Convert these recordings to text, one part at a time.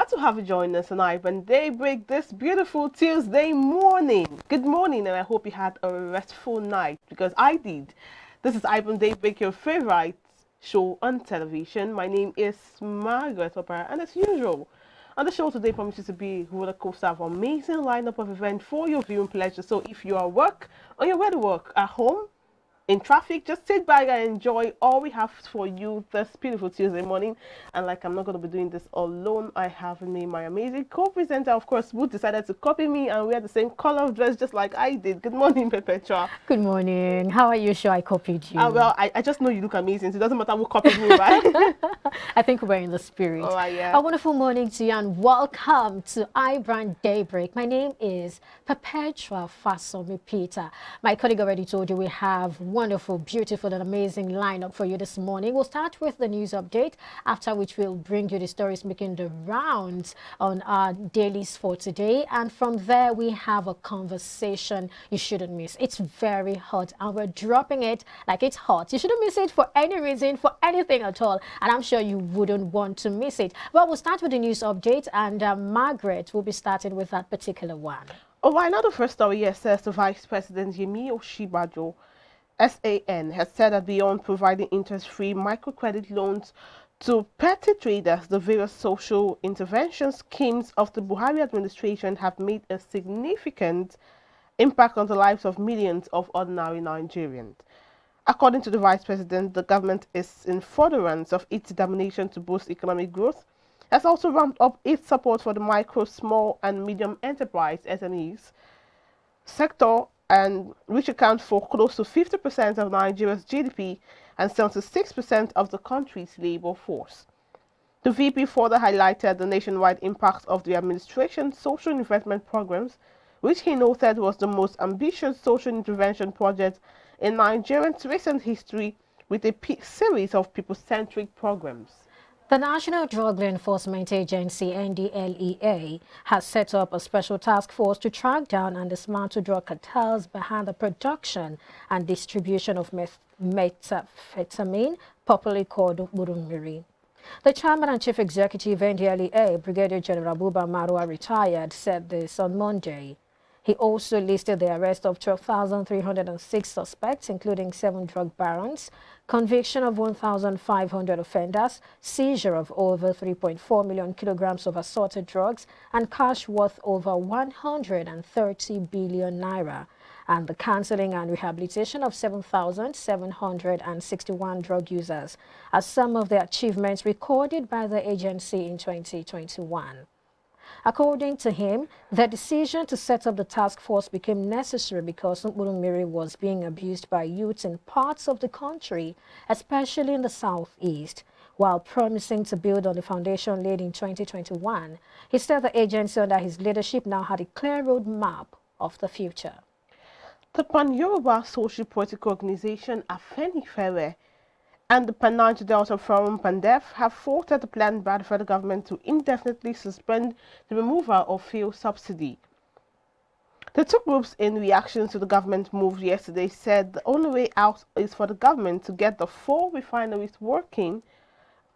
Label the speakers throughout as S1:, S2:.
S1: to have you join us on Ivan Daybreak this beautiful Tuesday morning. Good morning, and I hope you had a restful night, because I did. This is Ivan Daybreak, your favorite show on television. My name is Margaret Opera, and as usual, on the show today promises to be a roller coaster of amazing lineup of events for your viewing pleasure. So if you are at work, on your way to work, at home, in traffic, just sit back and enjoy all we have for you this beautiful Tuesday morning. And like I'm not going to be doing this alone, I have with me my amazing co-presenter, of course, who decided to copy me and wear the same color of dress just like I did. Good morning, Perpetua.
S2: Good morning. How are you sure I copied you?
S1: Well, I just know you look amazing, so it doesn't matter who copied me, right?
S2: I think we're in the spirit.
S1: All right, yeah.
S2: A wonderful morning to you and welcome to iBrand Daybreak. My name is Perpetua Fasomi Peter. My colleague already told you we have wonderful, beautiful and amazing lineup for you this morning. We'll start with the news update, after which we'll bring you the stories making the rounds on our dailies for today. And from there, we have a conversation you shouldn't miss. It's very hot and we're dropping it like it's hot. You shouldn't miss it for any reason, for anything at all. And I'm sure you wouldn't want to miss it. Well, we'll start with the news update, and Margaret will be starting with that particular one.
S1: Oh, I know the first story here says the Vice President Yemi Oshibajo, SAN, has said that beyond providing interest-free microcredit loans to petty traders, the various social intervention schemes of the Buhari administration have made a significant impact on the lives of millions of ordinary Nigerians. According to the Vice President, the government is in furtherance of its determination to boost economic growth, has also ramped up its support for the micro, small and medium enterprise SMEs sector, and which account for close to 50% of Nigeria's GDP and 76% of the country's labor force. The VP further highlighted the nationwide impact of the administration's social investment programs, which he noted was the most ambitious social intervention project in Nigeria's recent history, with a series of people-centric programs.
S2: The National Drug Law Enforcement Agency, NDLEA, has set up a special task force to track down and dismantle drug cartels behind the production and distribution of methamphetamine, popularly called Murumiri. The chairman and chief executive NDLEA, Brigadier General Buba Marwa, retired, said this on Monday. He also listed the arrest of 12,306 suspects, including 7 drug barons, conviction of 1,500 offenders, seizure of over 3.4 million kilograms of assorted drugs, and cash worth over 130 billion naira, and the counseling and rehabilitation of 7,761 drug users, as some of the achievements recorded by the agency in 2021. According to him, the decision to set up the task force became necessary because Murumiri was being abused by youths in parts of the country, especially in the southeast. While promising to build on the foundation laid in 2021, he said the agency under his leadership now had a clear roadmap of the future.
S1: The Pan-Yoruba social political organization Afenifere and the Pan-Niger Delta Forum PANDEF have faulted the plan by the federal government to indefinitely suspend the removal of fuel subsidy. The two groups, in reaction to the government move yesterday, said the only way out is for the government to get the 4 refineries working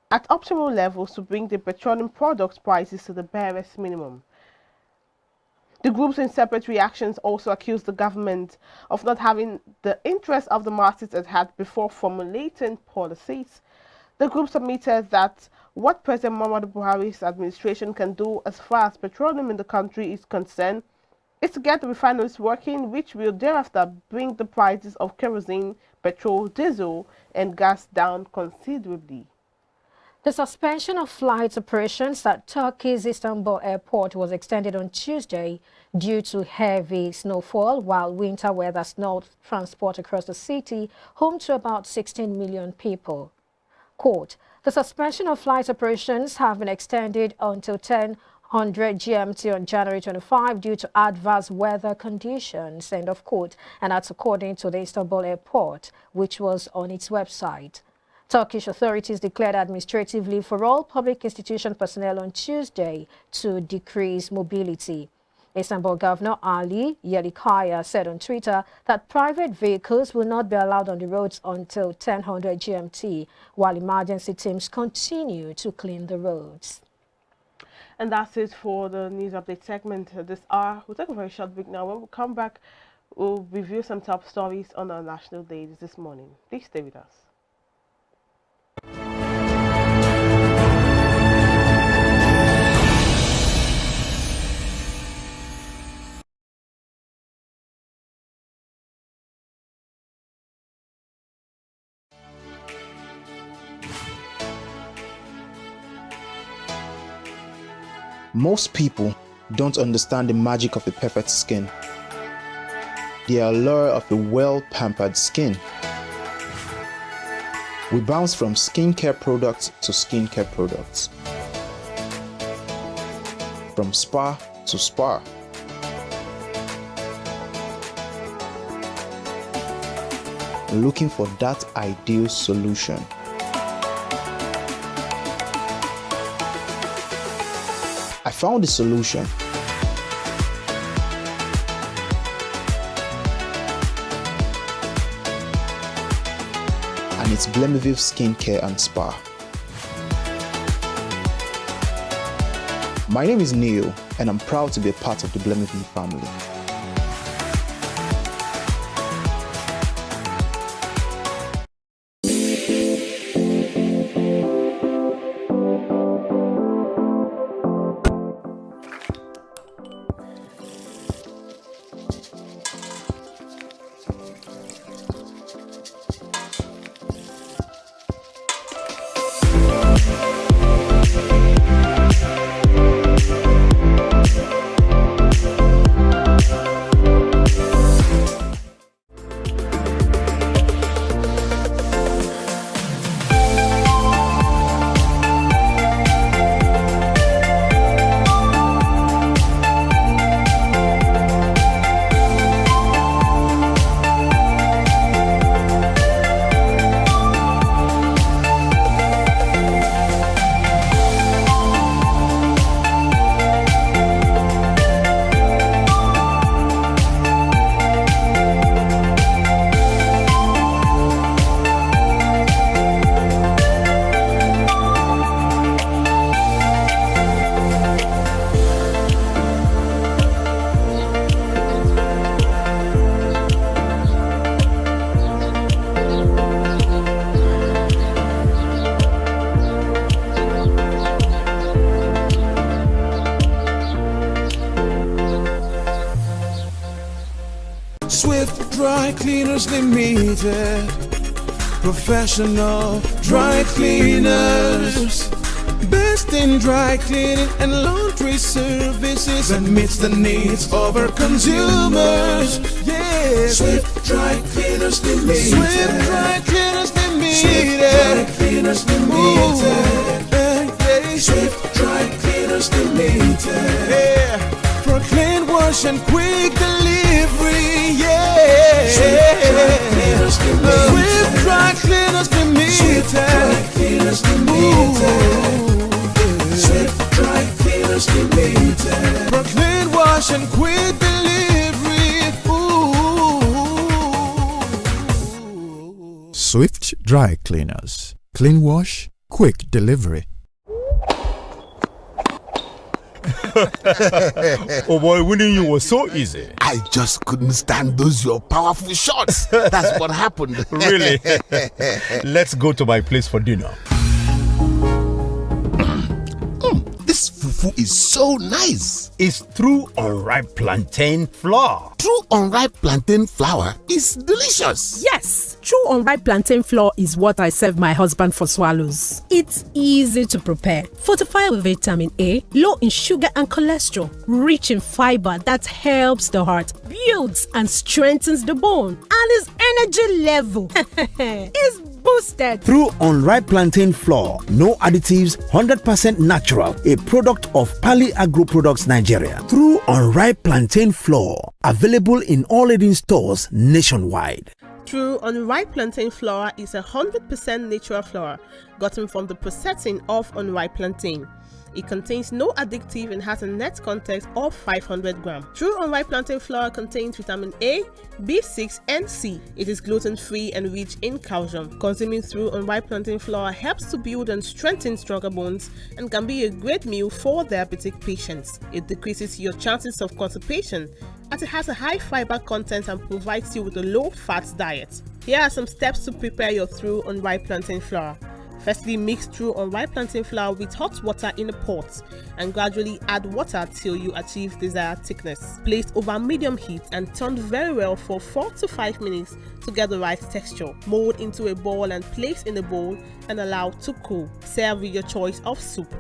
S1: at optimal levels to bring the petroleum products prices to the barest minimum. The groups, in separate reactions, also accused the government of not having the interests of the masses at heart before formulating policies. The group submitted that what President Muhammadu Buhari's administration can do as far as petroleum in the country is concerned is to get the refineries working, which will thereafter bring the prices of kerosene, petrol, diesel, and gas down considerably.
S2: The suspension of flight operations at Turkey's Istanbul airport was extended on Tuesday due to heavy snowfall, while winter weather snowed transport across the city, home to about 16 million people. Quote, the suspension of flight operations have been extended until 10:00 GMT on January 25 due to adverse weather conditions, end of quote, and that's according to the Istanbul airport, which was on its website. Turkish authorities declared administrative leave for all public institution personnel on Tuesday to decrease mobility. Istanbul Governor Ali Yerlikaya said on Twitter that private vehicles will not be allowed on the roads until 10:00 GMT, while emergency teams continue to clean the roads.
S1: And that's it for the news update segment this hour. We'll take a very short break now. When we come back, we'll review some top stories on our national days this morning. Please stay with us.
S3: Most people don't understand the magic of the perfect skin, the allure of a well-pampered skin. We bounce from skincare products to skincare products, from spa to spa. Looking for that ideal solution. I found the solution. And it's Blemiville Skincare and Spa. My name is Neil, and I'm proud to be a part of the Blemiville family.
S4: Dry Cleaners Limited, professional dry cleaners, best in dry cleaning and laundry services, and meets the needs of our consumers. Yeah, Swift Dry Cleaners Limited. Swift Dry Cleaners Limited. Swift Dry Cleaners Limited. Yeah. Swift Dry Cleaners Limited. Yeah, for clean wash and quick delivery. Yeah. Swift Dry Cleaners Limited. Swift Dry Cleaners Limited. Swift Dry Cleaners Limited. For clean wash and quick delivery. Ooh.
S5: Swift Dry Cleaners. Clean wash, quick delivery.
S6: Oh boy, winning you was so easy.
S7: I just couldn't stand those your powerful shots. That's what happened.
S6: Really? Let's go to my place for dinner.
S7: This fufu is so nice.
S6: It's through unripe plantain flour.
S7: True unripe plantain flour is delicious.
S8: Yes, true unripe plantain flour is what I serve my husband for swallows. It's easy to prepare, fortified with vitamin A, low in sugar and cholesterol, rich in fiber that helps the heart, builds and strengthens the bone, and his energy level is boosted.
S9: Through unripe plantain flour, no additives, 100% natural, a product of Pali Agro Products Nigeria. Through unripe plantain flour, available in all leading stores nationwide.
S1: True unripe plantain flour is 100% natural flour gotten from the processing of unripe plantain. It contains no addictive and has a net content of 500 grams. True unripe plantain flour contains vitamin A, B6 and C. It is gluten-free and rich in calcium. Consuming through unripe plantain flour helps to build and strengthen stronger bones and can be a great meal for diabetic patients. It decreases your chances of constipation as it has a high fiber content and provides you with a low-fat diet. Here are some steps to prepare your through unripe plantain flour. Firstly, mix through unripe plantain flour with hot water in a pot and gradually add water till you achieve desired thickness. Place over medium heat and turn very well for 4 to 5 minutes to get the right texture. Mold into a ball and place in a bowl and allow to cool. Serve with your choice of soup.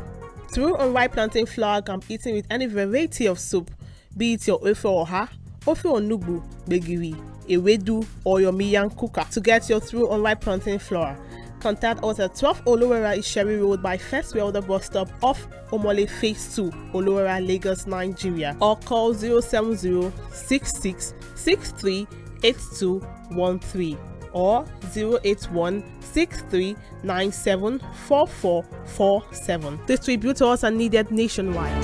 S1: Through unripe plantain flour can be eaten with any variety of soup, be it your ofe oha, ofe onugbu, begiri, ewedu, or your miyan kuka. To get your through unripe plantain flour, contact us at 12 Olowera Isheri Road by First Welder bus stop off Omole Phase 2, Olowera, Lagos, Nigeria, or call 070-6663-8213 or 081-6397-4447. Distributors are needed nationwide.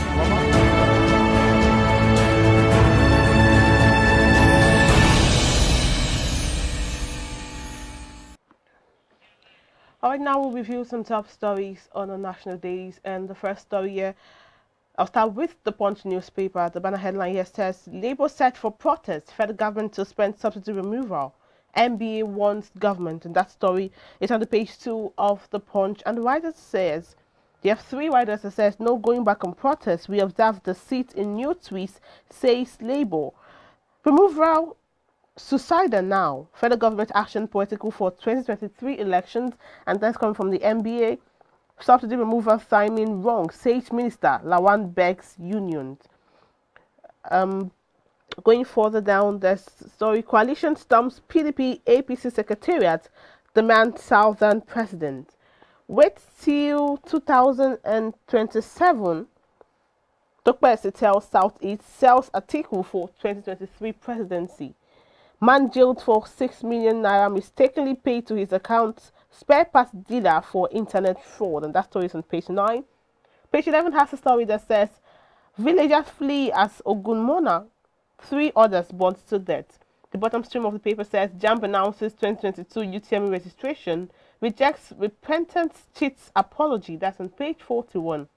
S1: All right, now we'll review some top stories on our national days. And the first story here, I'll start with the Punch newspaper. The banner headline here says, Labour set for protest, federal government to suspend subsidy removal. MBA warns government. And that story is on the page 2 of the Punch. And the writer says, there are 3 writers that says, no going back on protest. We observe the seat in new tweets, says Labour. Removal suicidal now. Federal government action political for 2023 elections, and that's coming from the NBA. Subsidy removal timing wrong, says Minister. Lawan begs unions. Going further down the story, coalition storms PDP APC secretariat, demand Southern president. Wait till 2027. Dokpesi tells Southeast sells article for 2023 presidency. Man jailed for 6 million naira mistakenly paid to his account spare parts dealer for internet fraud. And that story is on page 9. Page 11 has a story that says, villagers flee as Ogunmona, 3 others burnt to death. The bottom stream of the paper says, JAMB announces 2022 UTME registration, rejects repentant cheats apology. That's on page 41.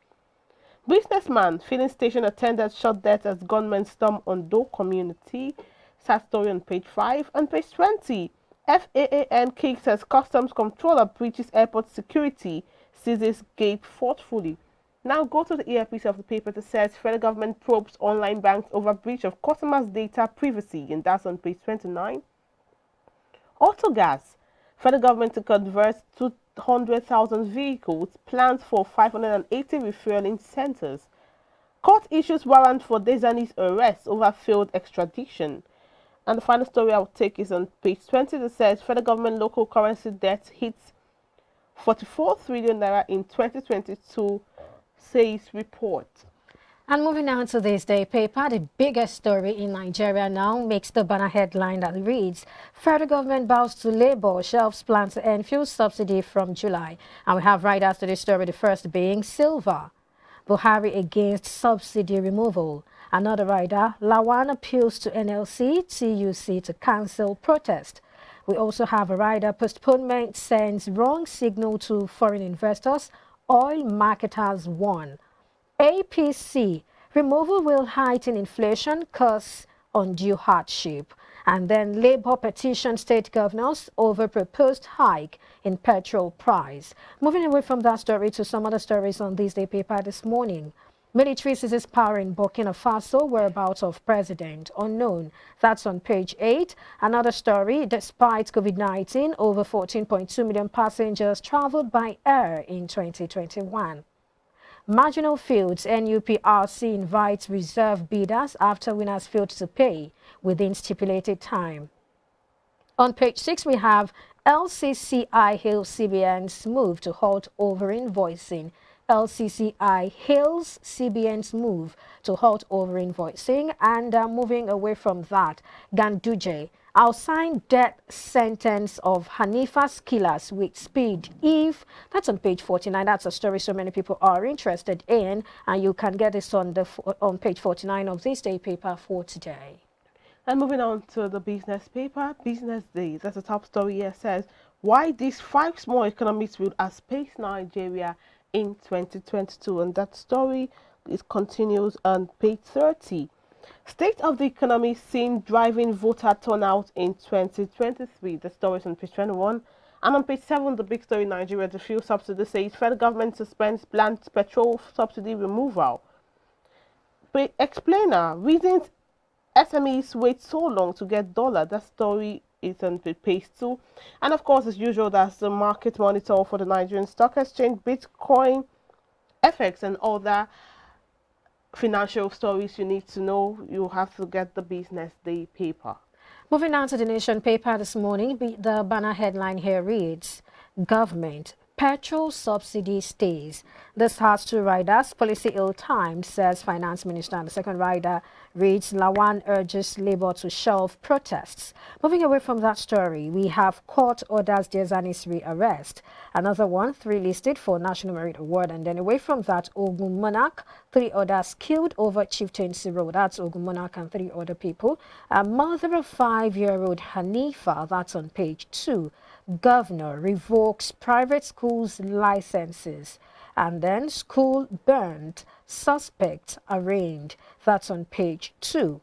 S1: Businessman, filling station attendant shot dead as gunmen storm Ondo community. Sad story on page 5. And page 20, FAAN kicks as customs controller breaches airport security, seizes gate forcefully. Now go to the earpiece of the paper that says federal government probes online banks over breach of customers' data privacy, and that's on page 29. Autogas, federal government to convert 200,000 vehicles, plans for 580 refueling centers. Court issues warrant for Desani's arrest over failed extradition. And the final story I'll take is on page 20 that says federal government local currency debt hits 44 trillion naira in 2022, says report.
S2: And moving on to this day paper, the biggest story in Nigeria now makes the banner headline that reads, federal government bows to Labour, shelves plan to end fuel subsidy from July. And we have right after this story, the first being Silva. Buhari against subsidy removal. Another rider, Lawan appeals to NLC, TUC to cancel protest. We also have a rider, postponement sends wrong signal to foreign investors, oil marketers warn. APC, removal will heighten inflation, cause undue hardship. And then Labour petition state governors over proposed hike in petrol price. Moving away from that story to some other stories on this day paper this morning. Military seizes power in Burkina Faso, whereabouts of president unknown. That's on page 8. Another story, despite COVID-19, over 14.2 million passengers traveled by air in 2021. Marginal fields, NUPRC invites reserve bidders after winners failed to pay within stipulated time. On page 6, we have LCCI hails CBN's move to halt over-invoicing. LCCI hails CBN's move to halt over-invoicing. And moving away from that, Ganduje I'll sign death sentence of Hanifa's killers with speed if, that's on page 49. That's a story so many people are interested in, and you can get this on page 49 of this day paper for today.
S1: And moving on to the business paper, Business Days. That's the top story here. Says why these 5 small economies will outpace Nigeria in 2022, and that story continues on page 30. State of the economy seen driving voter turnout in 2023. The story is on page 21. And on page 7, the big story in Nigeria, the fuel subsidy says federal government suspends planned petrol subsidy removal. Explainer, reasons SMEs wait so long to get dollar. That story is on page 2. And of course, as usual, that's the market monitor for the Nigerian Stock Exchange, Bitcoin, FX, and other financial stories you need to know. You have to get the Business Day paper.
S2: Moving on to the Nation paper this morning, the banner headline here reads, Government, petrol subsidy stays. This has 2 riders. Policy ill-timed, says Finance Minister. And the second rider reads, Lawan urges Labour to shelve protests. Moving away from that story, we have court orders Diazani's rearrest. Another one, 3 listed for National Merit Award. And then away from that, Ogun Monarch, 3 others killed over Chieftaincy Road. That's Ogun Monarch and 3 other people. A mother of 5-year-old Hanifa, that's on page 2. Governor revokes private schools' licenses. And then school burned, suspects arraigned. That's on page 2.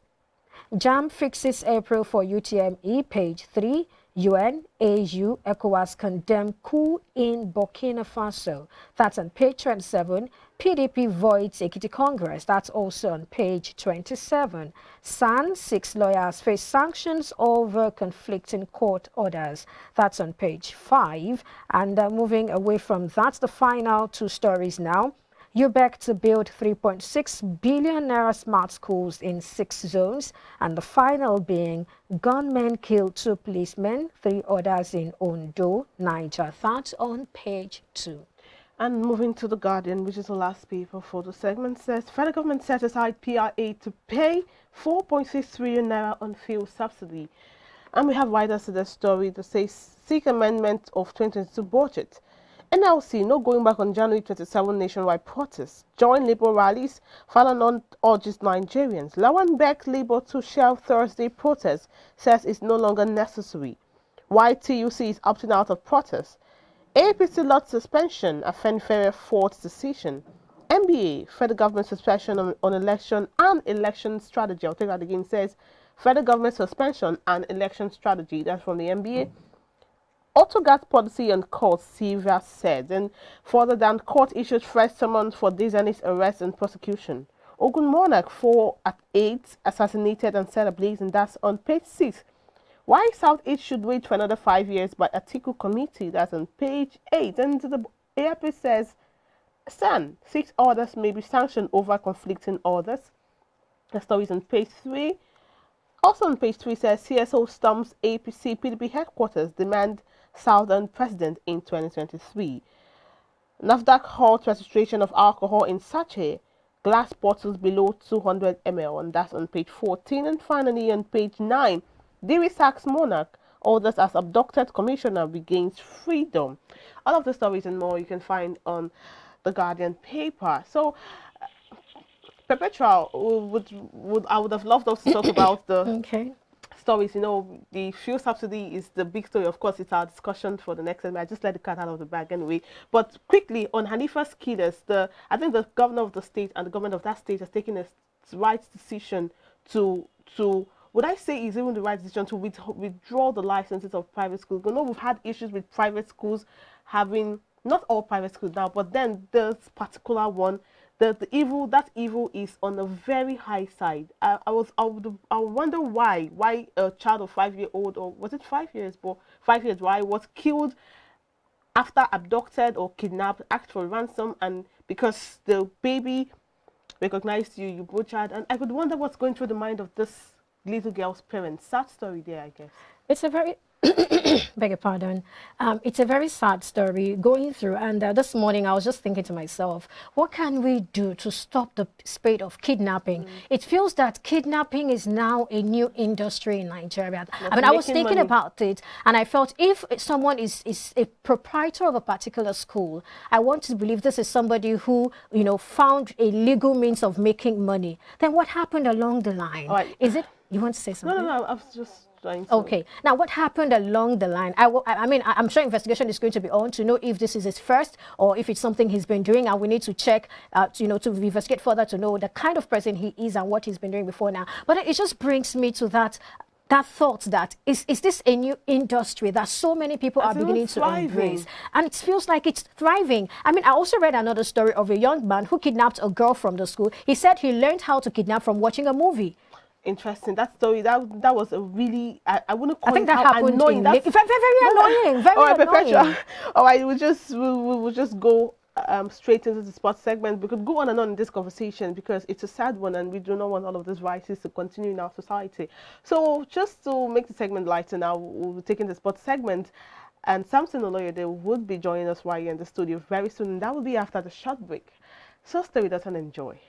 S2: JAM fixes April for UTME, page 3. UN, AU, ECOWAS condemn coup in Burkina Faso. That's on page 27. PDP voids Ekiti Congress. That's also on page 27. SAN, 6 lawyers face sanctions over conflicting court orders. That's on page 5. And moving away from that, the final 2 stories now. UBEC to build 3.6 billion naira smart schools in 6 zones, and the final being gunmen killed 2 policemen, 3 others in Ondo, Niger. That's on page 2.
S1: And moving to The Guardian, which is the last paper for the segment, says federal government set aside PRA to pay 4.6 trillion naira on fuel subsidy. And we have riders to the story that says seek amendment of 2022 budget. NLC no going back on January 27 nationwide protests. Join Labour rallies. Falanon urges Nigerians. Lawan begs Labour to shelve Thursday protests. Says it's no longer necessary. Why TUC is opting out of protests. APC lot suspension. Afenfere fourth decision. NBA federal government suspension on election and election strategy. I'll take that again. Says federal government suspension and election strategy. That's from the NBA. Autogat policy on court, Sylvia said, and further down, court issued fresh summons for Diazani's arrest and prosecution. Ogun Monarch 4 at 8 assassinated and set ablaze, and that's on page 6. Why South East should wait for another 5 years by Atiku committee, that's on page 8. And the ARP says, SAN, 6 orders may be sanctioned over conflicting orders. The story is on page 3. Also on page 3 says, CSO storms APC PDP headquarters, demand Southern president in 2023. NAFDAC halts registration of alcohol in sachet, glass bottles below 200 ml, and that's on page 14. And finally on page 9, Diri sacks monarch, orders as abducted commissioner regains freedom. All of the stories and more you can find on the Guardian paper. So, Perpetual, I would have loved us to talk about the stories. You know, the fuel subsidy is the big story. Of course, it's our discussion for the next segment. I just let the cat out of the bag anyway. But quickly, on Hanifa's killers, I think the governor of the state and the government of that state has taken a right decision to would I say is even the right decision to withdraw the licenses of private schools. You know, we've had issues with private schools having, not all private schools now, but then this particular one, that evil is on a very high side. I wonder why a child of 5-year-old, or was it 5 years, but 5 years, why was killed after abducted or kidnapped, asked for ransom, and because the baby recognized you butchered. And I could wonder what's going through the mind of this little girl's parents. Sad story there, I guess.
S2: It's a very Beg your pardon. It's a very sad story going through, and this morning I was just thinking to myself, what can we do to stop the spate of kidnapping? It feels that kidnapping is now a new industry in Nigeria. I mean, I was thinking about it, and I felt if someone is a proprietor of a particular school, I want to believe this is somebody who, you know, found a legal means of making money. Then what happened along the line?
S1: Right.
S2: Is it, you want to say something?
S1: No, I was just trying to...
S2: Okay. Now, what happened along the line? I mean, I'm sure investigation is going to be on to know if this is his first or if it's something he's been doing, and we need to check, you know, to investigate further to know the kind of person he is and what he's been doing before now. But it just brings me to that thought that is this a new industry that so many people are beginning to embrace, and it feels like it's thriving. I mean, I also read another story of a young man who kidnapped a girl from the school. He said he learned how to kidnap from watching a movie.
S1: Interesting. That story, that was a really, I wouldn't call
S2: I think
S1: it
S2: that
S1: how
S2: happened
S1: annoying.
S2: Very annoying. Very
S1: all right,
S2: annoying.
S1: Perpetua. All right, we'll just go straight into the sports segment. We could go on and on in this conversation because it's a sad one, and we do not want all of these vices to continue in our society. So just to make the segment lighter now, we'll be taking the sports segment, and Samson Oloyede would be joining us right here in the studio very soon, and that will be after the short break. So stay with us and enjoy.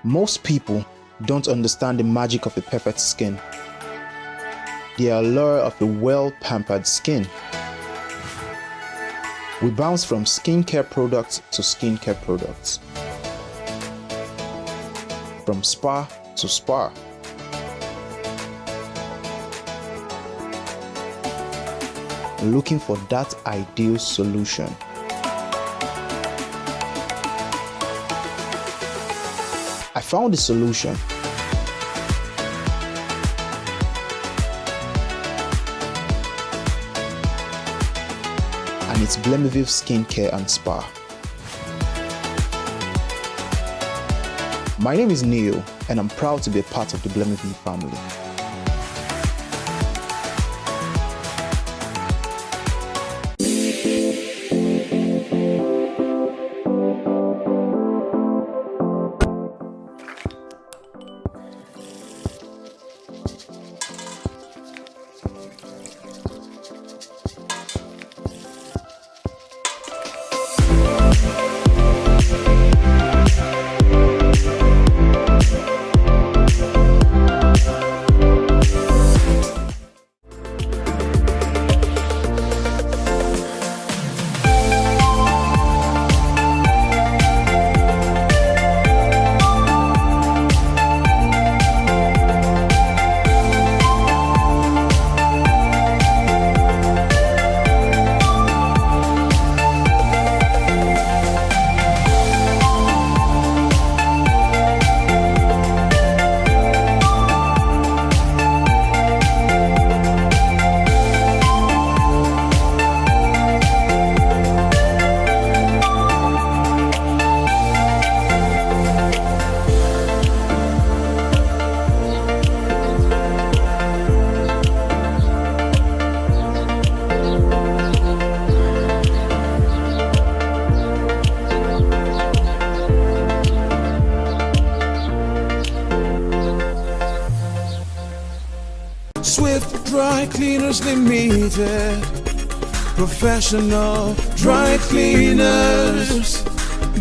S3: Most people don't understand the magic of a perfect skin, the allure of a well-pampered skin. We bounce from skincare products to skincare products, from spa to spa. Looking for that ideal solution. I found the solution. And it's Blemiville Skincare and Spa. My name is Neil, and I'm proud to be a part of the Blemiville family.
S4: Cleaners Limited, professional dry cleaners.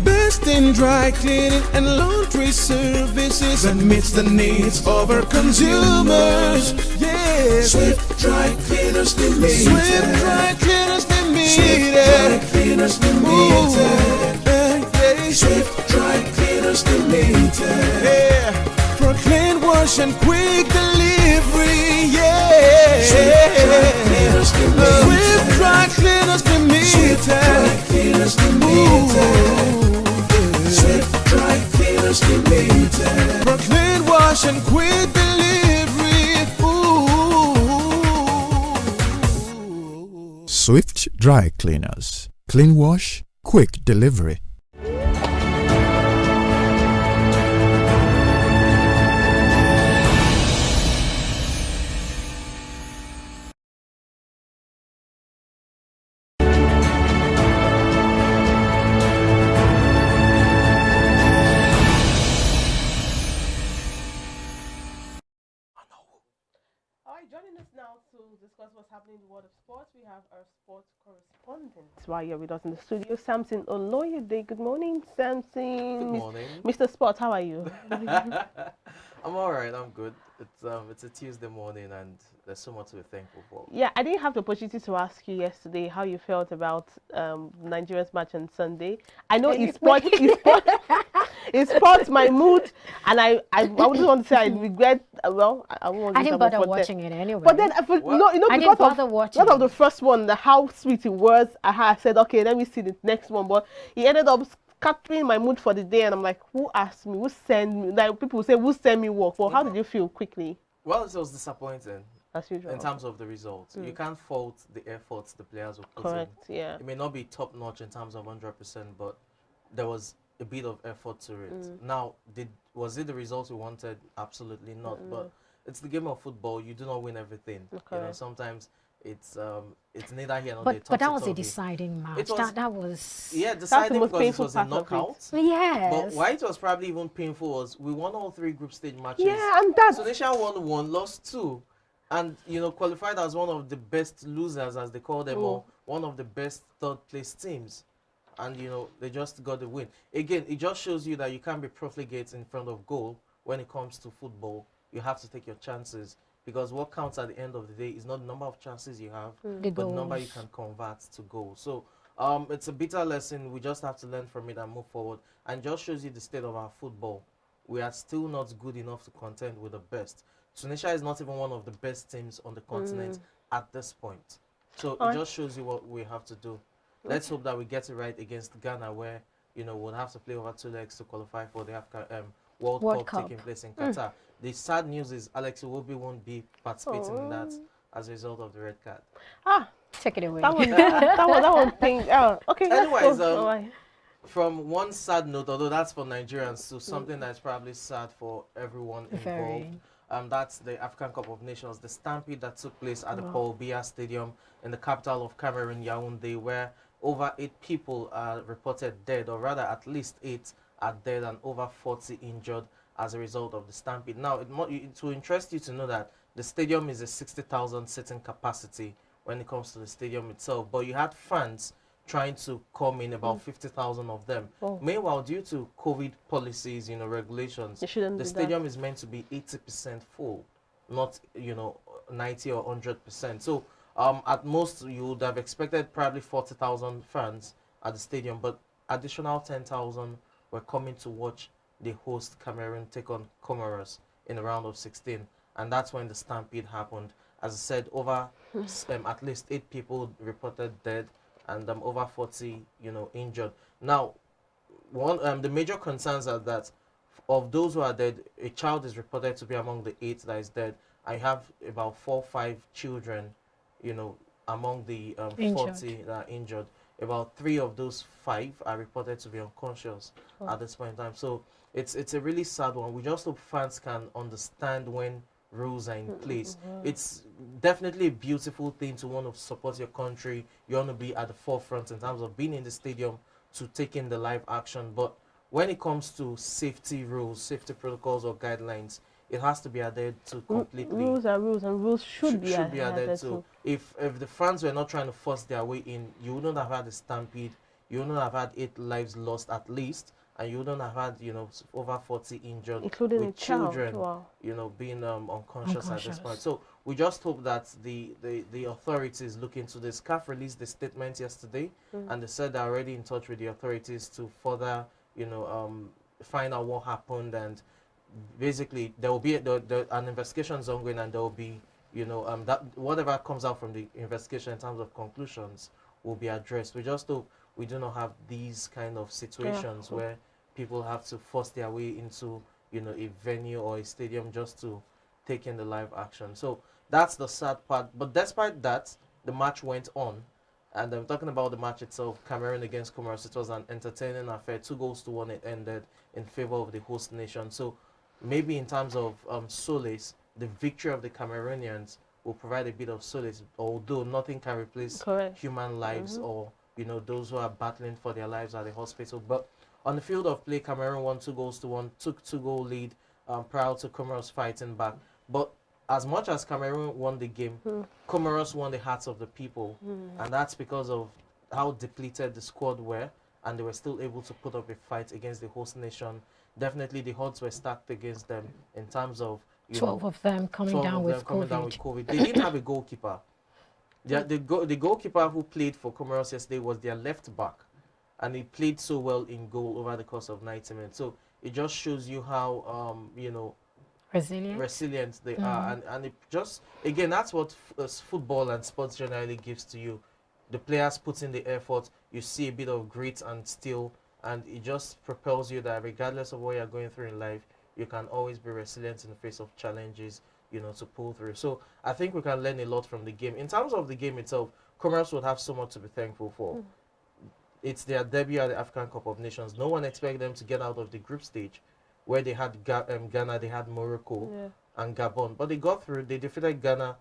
S4: Best in dry cleaning and laundry services that meets the needs of our consumers. Yeah, Swift Dry Cleaners Limited. Swift Dry Cleaners Limited. Swift Dry Cleaners Limited. Swift Dry Cleaners Limited. Yeah, for clean wash and quick delivery. Yeah, Swift Dry Cleaners Limited. Swift Dry Cleaners Limited. Swift Dry Cleaners Limited. Swift Dry Cleaners Limited. For clean wash and quick delivery. Ooh.
S5: Swift Dry Cleaners. Clean wash, quick delivery.
S1: Joining us now to discuss what's happening in the world of sports, we have our sports correspondent right here with us in the studio, Samson Oloyede. Good morning, Samson.
S10: Good morning.
S1: Mr. Sports, how are you?
S10: I'm all right. I'm good. It's a Tuesday morning, and there's so much to be thankful for.
S1: Yeah, I didn't have the opportunity to ask you yesterday how you felt about Nigeria's match on Sunday. I know it spoils my mood, and I wouldn't want to say I regret. Well, I won't.
S2: I didn't bother watching it anyway.
S1: But then, because of the first one, how sweet it was, I said, okay, let me see the next one. But he ended up capturing my mood for the day, and I'm like, who asked me? Who sent me? Like people say, who sent me work? Well, how did you feel quickly?
S10: Well, it was disappointing.
S1: As usual.
S10: In terms of the results. You can't fault the efforts the players were putting.
S1: Correct, yeah.
S10: It may not be top notch in terms of 100%, but there was a bit of effort to it. Now, was it the results we wanted? Absolutely not. But it's the game of football. You do not win everything.
S1: Okay.
S10: You know, sometimes it's neither here nor there.
S2: But that was a deciding match. That was
S10: deciding because it was a knockout.
S2: Yes.
S10: But why it was probably even painful was we won all 3 group stage matches.
S1: Yeah, and that's
S10: Tunisia won 1, lost 2. And, qualified as one of the best losers, as they call them, or one of the best third-place teams. And, they just got the win. Again, it just shows you that you can't be profligate in front of goal when it comes to football. You have to take your chances. Because what counts at the end of the day is not the number of chances you have, but the number you can convert to goals. So, it's a bitter lesson. We just have to learn from it and move forward. And just shows you the state of our football. We are still not good enough to contend with the best. Tunisia is not even one of the best teams on the continent at this point. So it just shows you what we have to do. Let's hope that we get it right against Ghana, where we'll have to play over 2 legs to qualify for the World Cup taking place in Qatar. The sad news is Alex Iwobi won't be participating in that as a result of the red card.
S2: Take it away.
S1: That one thing. Okay.
S10: Anyways, from one sad note, although that's for Nigerians, to something that's probably sad for everyone involved. That's the African Cup of Nations, the stampede that took place at the Paul Biya Stadium in the capital of Cameroon, Yaoundé, where over 8 people are reported dead, or rather at least 8 are dead and over 40 injured as a result of the stampede. Now, it will interest you to know that the stadium is a 60,000 seating capacity when it comes to the stadium itself, but you had fans trying to come in, about 50,000 of them. Meanwhile, due to COVID policies, regulations, the stadium is meant to be 80% full, not 90 or 100%. So at most you would have expected probably 40,000 fans at the stadium, but additional 10,000 were coming to watch the host Cameroon take on Comoros in the round of 16, and that's when the stampede happened. As I said, over at least 8 people reported dead, and over 40, injured. Now, the major concerns are that of those who are dead, a child is reported to be among the 8 that is dead. I have about 4 or 5 children, among the 40 that are injured. About 3 of those 5 are reported to be unconscious at this point in time. So it's a really sad one. We just hope fans can understand when rules are in place. It's definitely a beautiful thing to want to support your country. You want to be at the forefront in terms of being in the stadium to take in the live action. But when it comes to safety rules, safety protocols or guidelines, it has to be adhered to completely.
S1: Rules are rules, and rules should be
S10: adhered to. If the fans were not trying to force their way in, you wouldn't have had a stampede. You wouldn't have had 8 lives lost at least, and you wouldn't have had, you know, over 40 injured,
S1: including
S10: with children, you know, being unconscious at this point. So we just hope that the authorities look into this. CAF released the statement yesterday, and they said they're already in touch with the authorities to further, you know, find out what happened, and basically there will be an investigation is ongoing, and there will be, you know, that whatever comes out from the investigation in terms of conclusions will be addressed. We just hope we do not have these kind of situations where people have to force their way into, you know, a venue or a stadium just to take in the live action. So that's the sad part. But despite that, the match went on. And I'm talking about the match itself, Cameroon against Comoros. It was an entertaining affair. 2-1 it ended in favor of the host nation. So maybe in terms of solace, the victory of the Cameroonians will provide a bit of solace, although nothing can replace human lives or, you know, those who are battling for their lives at the hospital. But on the field of play, Cameroon won 2-1, took 2-goal lead prior to Comoros fighting back. But as much as Cameroon won the game, Comoros won the hearts of the people. And that's because of how depleted the squad were, and they were still able to put up a fight against the host nation. Definitely the odds were stacked against them in terms of
S2: 12 of them coming down with COVID.
S10: They didn't have a goalkeeper. The goalkeeper who played for Comoros yesterday was their left back, and he played so well in goal over the course of 90 minutes. So it just shows you how you know, resilient they are, and it just, again, that's what football and sports generally gives to you. The players put in the effort, you see a bit of grit and steel, and it just propels you that regardless of what you're going through in life, you can always be resilient in the face of challenges, you know, to pull through. So I think we can learn a lot from the game. In terms of the game itself, Comoros would have so much to be thankful for. It's their debut at the African Cup of Nations. No one expected them to get out of the group stage, where they had Ghana, they had Morocco and Gabon. But they got through. They defeated Ghana.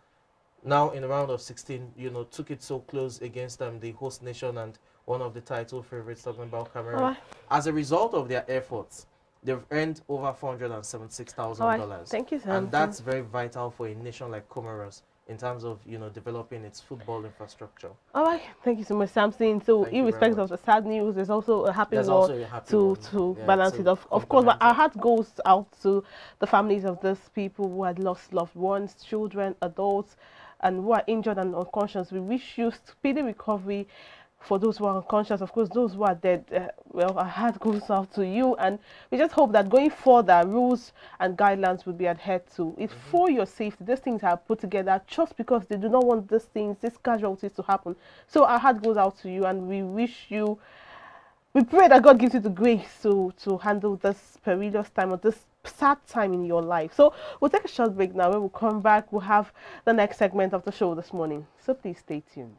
S10: Now in the round of 16, you know, took it so close against the host nation and one of the title favorites, talking about Cameroon. As a result of their efforts, they've earned over $476,000.
S1: Thank you, sir.
S10: And that's very vital for a nation like Comoros in terms of, you know, developing its football infrastructure.
S1: All right, thank you so much, Samson. So, irrespective of the sad news, there's also a happy one to balance it off. Of course, but our heart goes out to the families of those people who had lost loved ones, children, adults, and who are injured and unconscious. We wish you speedy recovery. For those who are unconscious, of course, those who are dead, well, our heart goes out to you, and we just hope that going further, rules and guidelines will be adhered to. It's for your safety. These things are put together just because they do not want these casualties to happen. So our heart goes out to you, and we wish you, we pray that God gives you the grace to handle this perilous time or this sad time in your life. So we'll take a short break now. When we come back, we'll have the next segment of the show this morning. So please stay tuned.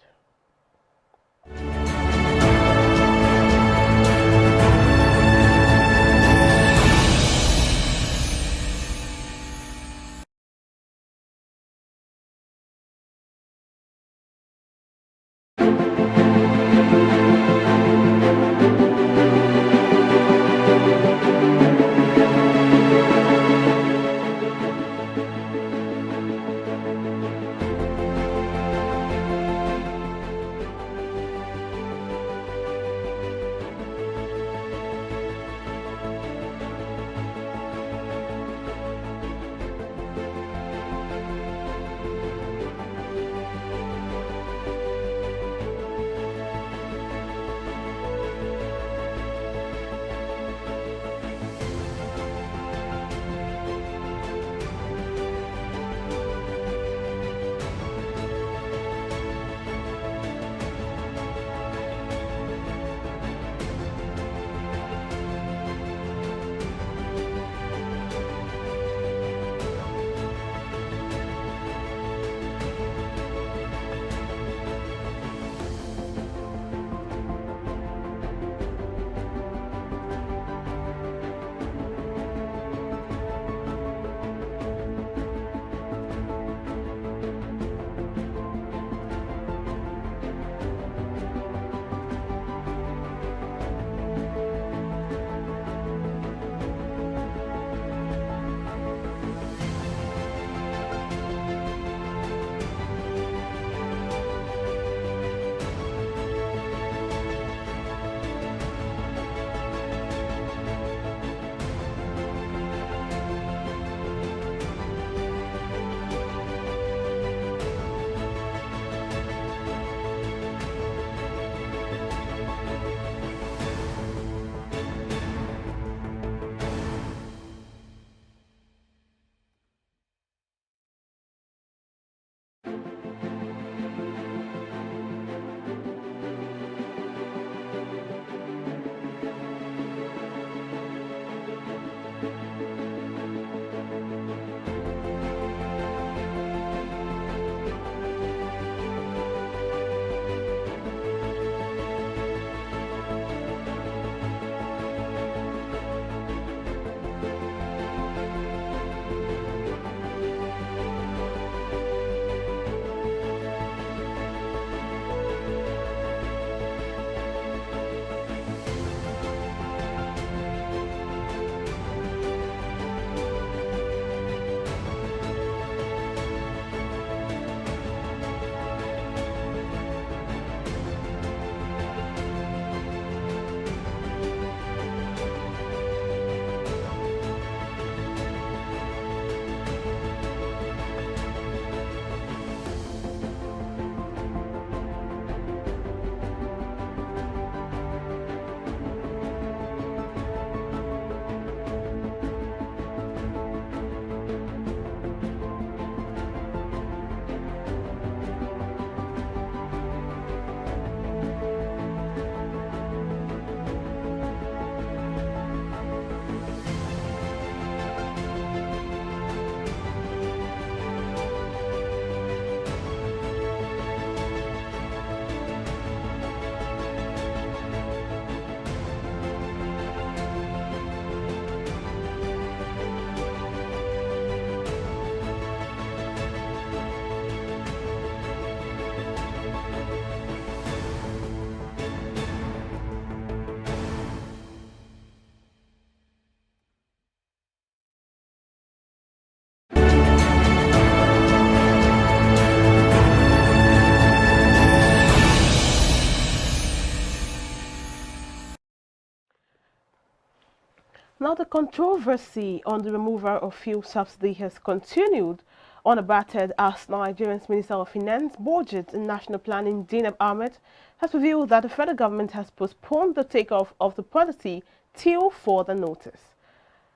S1: Now, the controversy on the removal of fuel subsidy has continued unabated as Nigerian's Minister of Finance, Budget and National Planning, Zainab Ahmed, has revealed that the federal government has postponed the takeoff of the policy till further notice.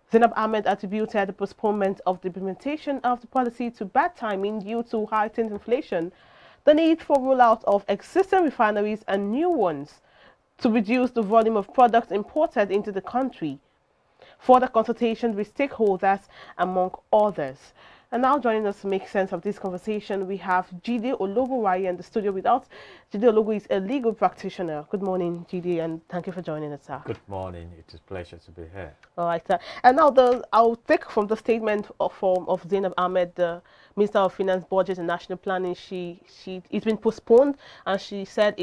S1: Zainab Ahmed attributed the postponement of the implementation of the policy to bad timing due to heightened inflation, the need for rollout of existing refineries and new ones to reduce the volume of products imported into the country, further consultation with stakeholders, among others. And now joining us to make sense of this conversation, we have Jide Ologunwaye in the studio with us. Jide Ologu is a legal practitioner. Good morning, Jide, and thank you for joining us, sir.
S11: Good morning. It is a pleasure to be here.
S1: All right, sir. And now I'll take from the statement of Zainab Ahmed, the Minister of Finance, Budget and National Planning. It's been postponed, and she said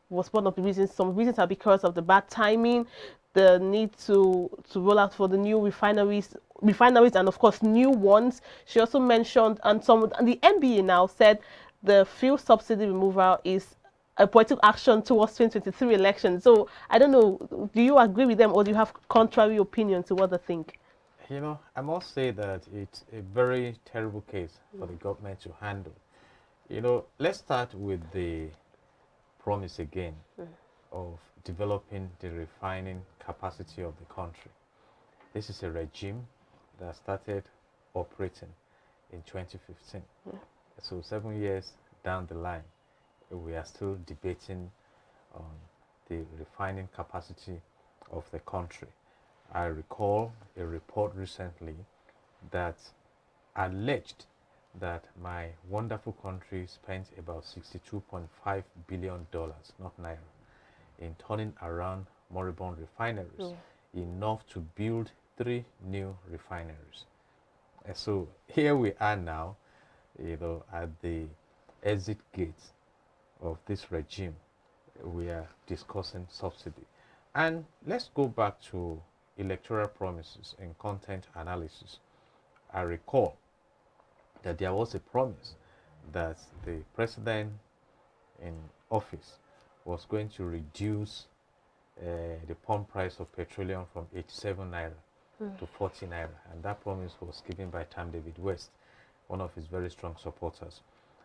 S1: was one of the reasons. Some reasons are because of the bad timing, the need to roll out for the new refineries and of course new ones. She also mentioned, and the NBA now said the fuel subsidy removal is a political action towards 2023 elections. So I don't know, do you agree with them or do you have contrary opinion to what they think?
S11: You know, I must say that it's a very terrible case for the government to handle. You know, let's start with the promise again of developing the refining capacity of the country. This is a regime that started operating in 2015. So 7 years down the line, we are still debating on the refining capacity of the country. I recall a report recently that alleged that my wonderful country spent about $62.5 billion, not naira, in turning around moribund refineries, enough to build 3 new refineries. And so here we are now, you know, at the exit gates of this regime. We are discussing subsidy. And let's go back to electoral promises and content analysis. I recall that there was a promise that the president in office was going to reduce the pump price of petroleum from 87 naira to 40 naira, and that promise was given by Tam David West, one of his very strong supporters.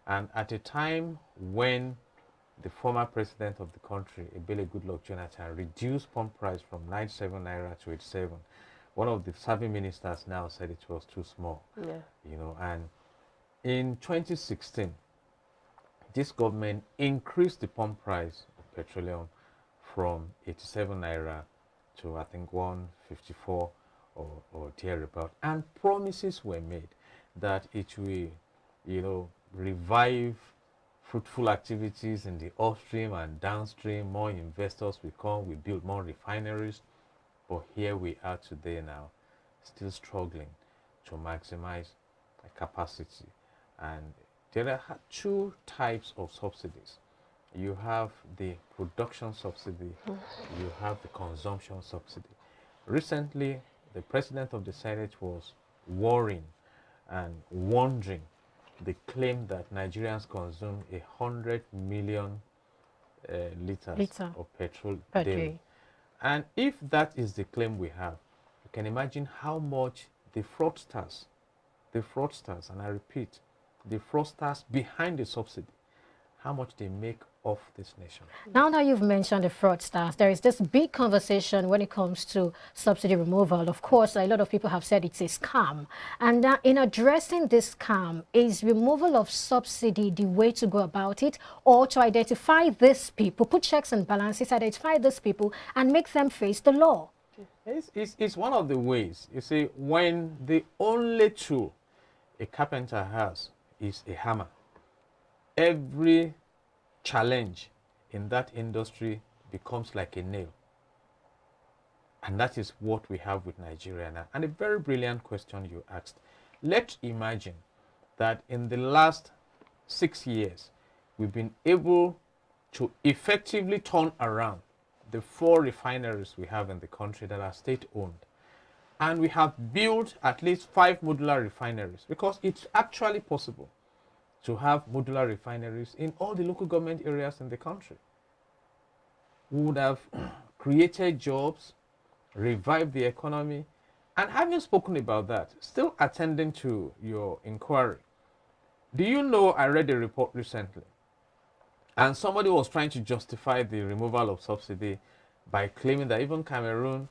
S11: And at a time when the former president of the country, Ebele Goodluck Jonathan, reduced pump price from 97 naira to 87, one of the serving ministers now said it was too small. You know, and in 2016, this government increased the pump price of petroleum from 87 naira to I think 154 or thereabout, and promises were made that it will, you know, revive fruitful activities in the upstream and downstream. More investors will come, we build more refineries. But here we are today now, still struggling to maximize capacity. And there are 2 types of subsidies. You have the production subsidy, you have the consumption subsidy. Recently, the president of the Senate was worrying and wondering the claim that Nigerians consume 100 million liters of petrol daily. And if that is the claim we have, you can imagine how much the fraudsters, and I repeat, the fraudsters behind the subsidy, how much they make of this nation.
S2: Now that you've mentioned the fraudsters, there is this big conversation when it comes to subsidy removal. Of course, a lot of people have said it's a scam. And in addressing this scam, is removal of subsidy the way to go about it, or to identify these people, put checks and balances, identify these people and make them face the law?
S11: It's one of the ways. You see, when the only tool a carpenter has is a hammer, every challenge in that industry becomes like a nail. And that is what we have with Nigeria now. And a very brilliant question you asked. Let's imagine that in the last 6 years, we've been able to effectively turn around the 4 refineries we have in the country that are state-owned. And we have built at least 5 modular refineries, because it's actually possible to have modular refineries in all the local government areas in the country. We would have created jobs revive the economy. And having spoken about that, still attending to your inquiry, do you know I read a report recently, and somebody was trying to justify the removal of subsidy by claiming that even Cameroon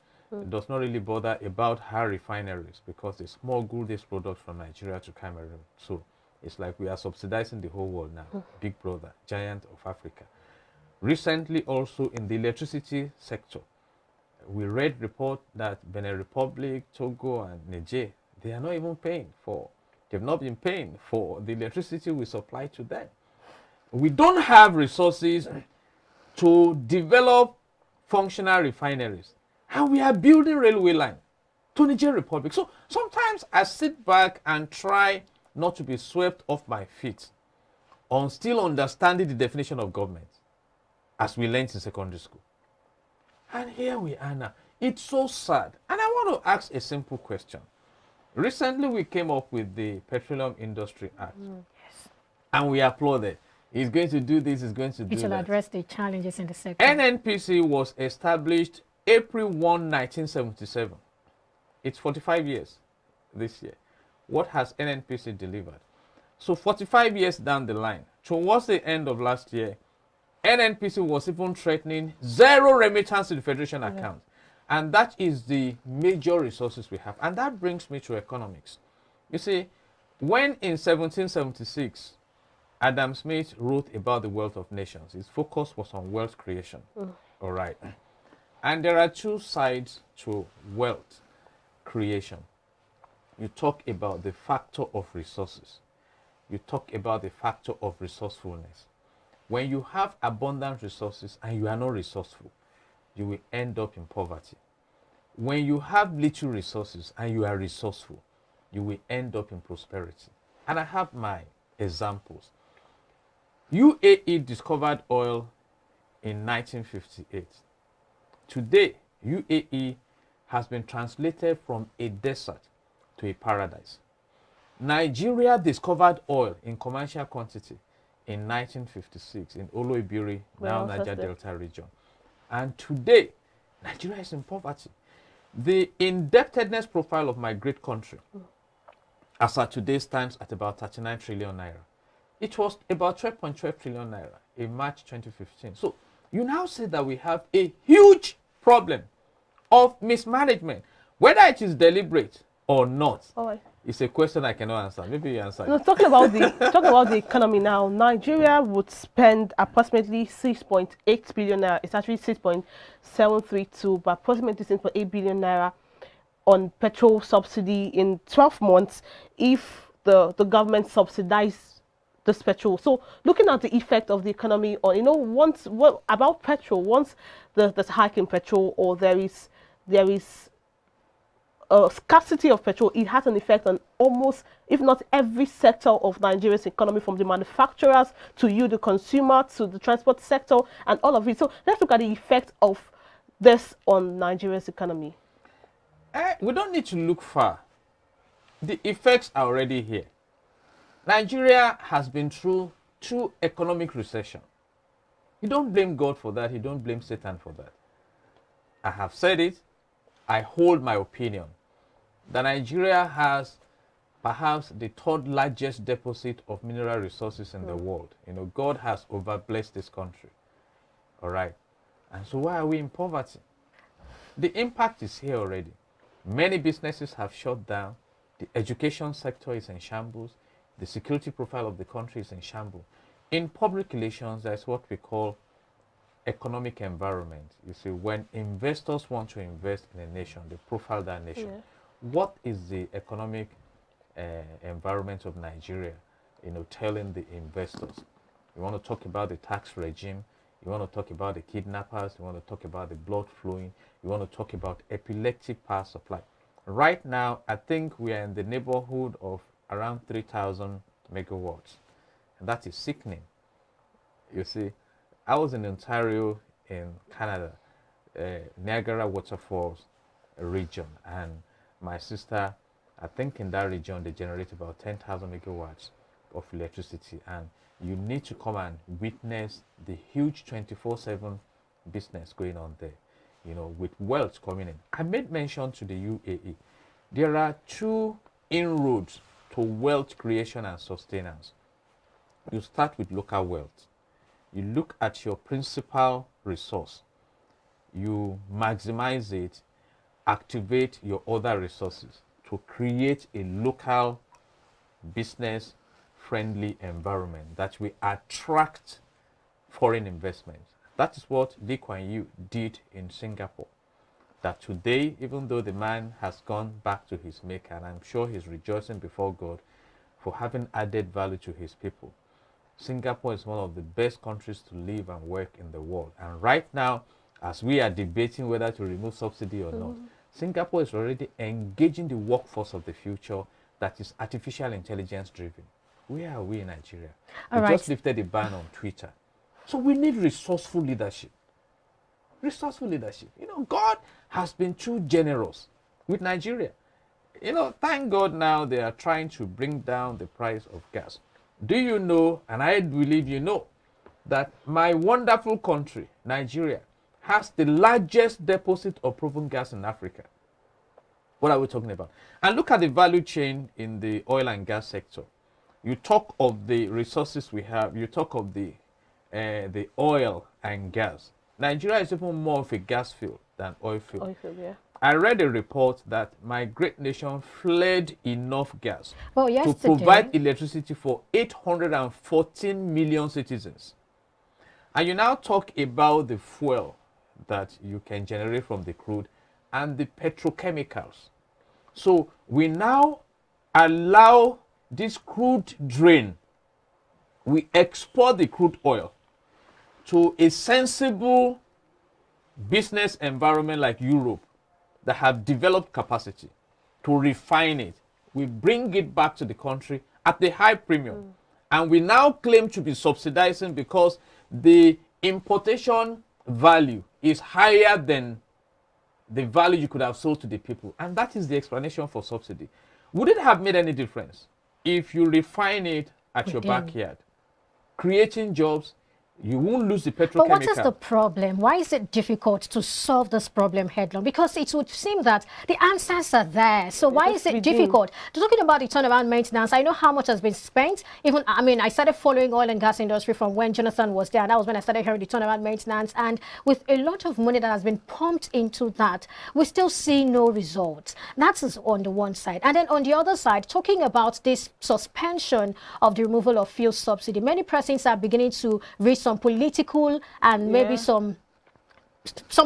S11: does not really bother about her refineries because they smuggle these products from Nigeria to Cameroon. So it's like we are subsidizing the whole world now. Big brother, giant of Africa. Recently also in the electricity sector, we read report that Benin Republic, Togo and Niger, they are not even paying for, they've not been paying for the electricity we supply to them. We don't have resources to develop functional refineries, and we are building railway line to Niger Republic. So sometimes I sit back and try not to be swept off my feet on still understanding the definition of government as we learned in secondary school. And here we are now. It's so sad. And I want to ask a simple question. Recently we came up with the Petroleum Industry Act.
S2: Yes.
S11: And we applauded. He's going to do this, he's going to do that.
S2: It will address the challenges in the sector.
S11: NNPC was established April 1, 1977. It's 45 years this year. What has NNPC delivered? So 45 years down the line, towards the end of last year, NNPC was even threatening zero remittance to the Federation account. And that is the major resources we have. And that brings me to economics. You see, when in 1776, Adam Smith wrote about the wealth of nations, his focus was on wealth creation. All right. And there are two sides to wealth creation. You talk about the factor of resources. You talk about the factor of resourcefulness. When you have abundant resources and you are not resourceful, you will end up in poverty. When you have little resources and you are resourceful, you will end up in prosperity. And I have my examples. UAE discovered oil in 1958. Today, UAE has been translated from a desert to a paradise. Nigeria discovered oil in commercial quantity in 1956 in Oloibiri, now Niger Delta region. And today, Nigeria is in poverty. The indebtedness profile of my great country, as at today, stands at about 39 trillion naira. It was about 12.12 trillion naira in March 2015. So you now say that we have a huge problem of mismanagement. Whether it is deliberate or not, it's a question I cannot answer. Maybe you answer.
S1: No, talking about the economy now, Nigeria would spend approximately 6.8 billion naira. It's actually 6.732, but approximately 6.8 billion naira on petrol subsidy in 12 months if the government subsidized this petrol. So looking at the effect of the economy on, about petrol, once there's a hike in petrol or there is a scarcity of petrol, it has an effect on almost, if not every sector of Nigeria's economy, from the manufacturers to you, the consumer, to the transport sector, and all of it. So let's look at the effect of this on Nigeria's economy.
S11: We don't need to look far. The effects are already here. Nigeria has been through 2 economic recessions. You don't blame God for that. You don't blame Satan for that. I have said it. I hold my opinion that Nigeria has perhaps the 3rd largest deposit of mineral resources in the world. God has overblessed this country. All right. And so why are we in poverty? The impact is here already. Many businesses have shut down. The education sector is in shambles. The security profile of the country is in shambles. In public relations, there's what we call economic environment. You see, when investors want to invest in a nation, they profile that nation. Yeah. What is the economic environment of Nigeria, telling the investors? You want to talk about the tax regime, you want to talk about the kidnappers, you want to talk about the blood flowing, you want to talk about epileptic power supply. Right now, I think we are in the neighborhood of around 3,000 megawatts. And that is sickening. You see, I was in Ontario in Canada, Niagara Waterfalls region, and my sister, I think in that region, they generate about 10,000 megawatts of electricity, and you need to come and witness the huge 24/7 business going on there. you know, with wealth coming in. I made mention to the UAE. There are two inroads to wealth creation and sustenance. You start with local wealth. You look at your principal resource. You maximize it, activate your other resources to create a local business friendly environment that will attract foreign investments. That is what Lee Kuan Yew did in Singapore. That today, even though the man has gone back to his maker, and I'm sure he's rejoicing before God for having added value to his people, Singapore is one of the best countries to live and work in the world. And right now, as we are debating whether to remove subsidy or not, Singapore is already engaging the workforce of the future that is artificial intelligence driven. Where are we in Nigeria? We just lifted a ban on Twitter. So we need resourceful leadership. Resourceful leadership. You know, God has been too generous with Nigeria. You know, thank God now they are trying to bring down the price of gas. Do you know, and I believe you know, that my wonderful country, Nigeria, has the largest deposit of proven gas in Africa? What are we talking about? And look at the value chain in the oil and gas sector. You talk of the resources we have, you talk of the oil and gas. Nigeria is even more of a gas field than oil field.
S1: Oil field, yeah.
S11: I read a report that my great nation fled enough gas
S2: to
S11: provide electricity for 814 million citizens. And you now talk about the fuel that you can generate from the crude and the petrochemicals. So we now allow this crude drain. We export the crude oil to a sensible business environment like Europe that have developed capacity to refine it. We bring it back to the country at the high premium. And we now claim to be subsidizing because the importation value is higher than the value you could have sold to the people. And that is the explanation for subsidy. Would it have made any difference if you refine it at your backyard, creating jobs? You won't lose the petrochemical.
S2: But what is the problem? Why is it difficult to solve this problem headlong? Because it would seem that the answers are there. So why is it difficult? Talking about the turnaround maintenance, I know how much has been spent. Even, I mean, I started following oil and gas industry from when Jonathan was there. And that was when I started hearing the turnaround maintenance. And with a lot of money that has been pumped into that, we still see no results. That's on the one side. And then on the other side, talking about this suspension of the removal of fuel subsidy, many persons are beginning to reach some political and maybe some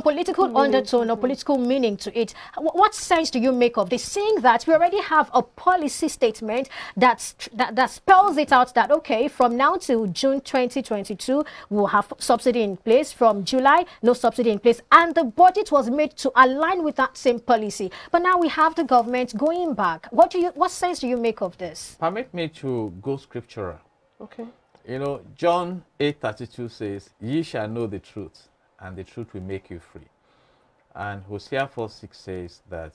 S2: political undertone or political meaning to it. What sense do you make of this, seeing that we already have a policy statement that spells it out that, okay, from now till June 2022, we'll have subsidy in place. From July, no subsidy in place. And the budget was made to align with that same policy. But now we have the government going back. What sense do you make of this?
S11: Permit me to go scriptural.
S1: Okay.
S11: You know, John 8:32 says, "Ye shall know the truth, and the truth will make you free." And Hosea 4:6 says that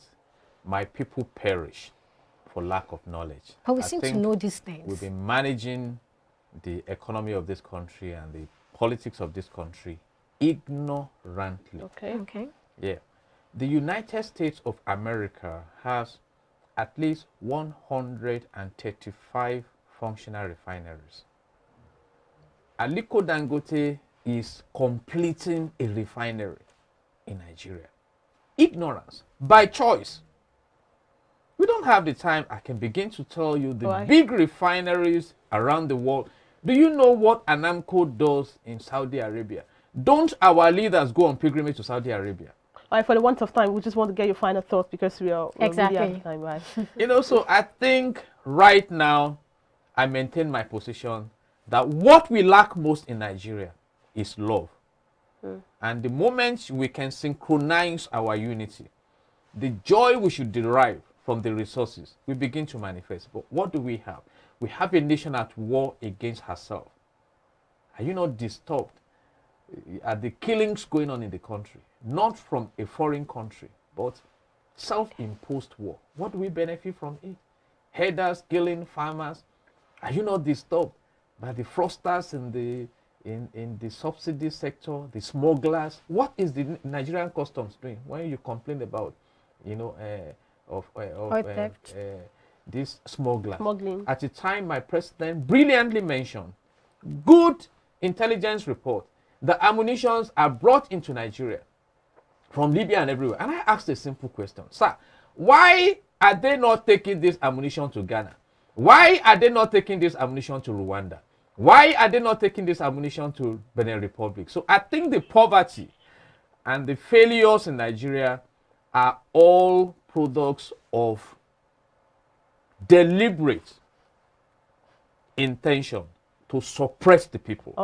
S11: my people perish for lack of knowledge.
S2: But we seem to know these things.
S11: We've been managing the economy of this country and the politics of this country ignorantly.
S2: Okay.
S11: Yeah. The United States of America has at least 135 functional refineries. Aliko Dangote is completing a refinery in Nigeria. Ignorance, by choice. We don't have the time. I can begin to tell you the big refineries around the world. Do you know what Aramco does in Saudi Arabia? Don't our leaders go on pilgrimage to Saudi Arabia?
S1: For the want of time, we just want to get your final thoughts because we are really out of time, right?
S11: You know, so I think right now I maintain my position that what we lack most in Nigeria is love. And the moment we can synchronize our unity, the joy we should derive from the resources will begin to manifest. But what do we have? We have a nation at war against herself. Are you not disturbed at the killings going on in the country? Not from a foreign country, but self-imposed war. What do we benefit from it? Herders killing farmers. Are you not disturbed by the fraudsters in the in the subsidy sector, the smugglers. What is the Nigerian customs doing when you complain about, you know, this smuggling? At the time, my president brilliantly mentioned, good intelligence report, the ammunitions are brought into Nigeria from Libya and everywhere. And I asked a simple question, sir, why are they not taking this ammunition to Ghana? Why are they not taking this ammunition to Rwanda? Why are they not taking this ammunition to Benin Republic? So I think the poverty and the failures in Nigeria are all products of deliberate intention to suppress the people.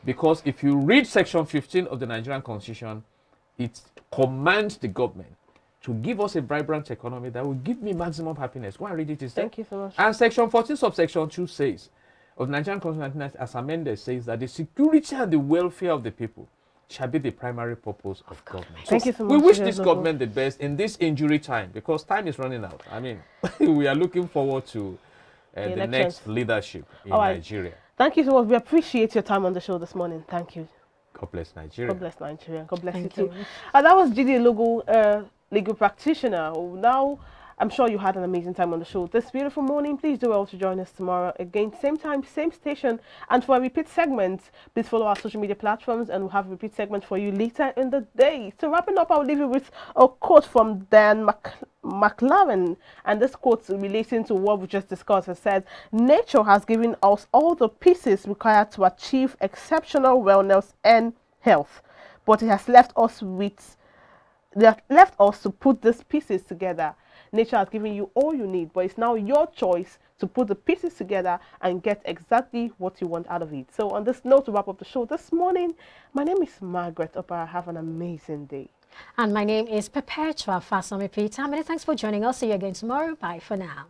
S11: Because if you read section 15 of the Nigerian Constitution, it commands the government to give us a vibrant economy that will give me maximum happiness. Go and read it.
S1: Thank you so much.
S11: And section 14 subsection 2 says, of the Nigerian Constitution as amended, says that the security and the welfare of the people shall be the primary purpose of government.
S1: Thank you so much.
S11: We wish this government the best in this injury time, because time is running out. I mean, we are looking forward to the next leadership in Nigeria.
S1: Thank you so much. We appreciate your time on the show this morning. Thank you.
S11: God bless Nigeria.
S1: God bless Nigeria. God bless you too. And that was Judy Logo, legal practitioner. Now, I'm sure you had an amazing time on the show this beautiful morning. Please do well to join us tomorrow again, same time, same station. And for a repeat segment, please follow our social media platforms, and we'll have a repeat segment for you later in the day. So wrapping up, I'll leave you with a quote from Dan McLaren, and this quote relating to what we just discussed. It says, nature has given us all the pieces required to achieve exceptional wellness and health, but it has left us to put these pieces together. Nature has given you all you need, but it's now your choice to put the pieces together and get exactly what you want out of it. So on this note, to wrap up the show this morning, my name is Margaret Opara. Have an amazing day.
S2: And my name is Perpetua Fasami Peter. Many thanks for joining us. See you again tomorrow. Bye for now.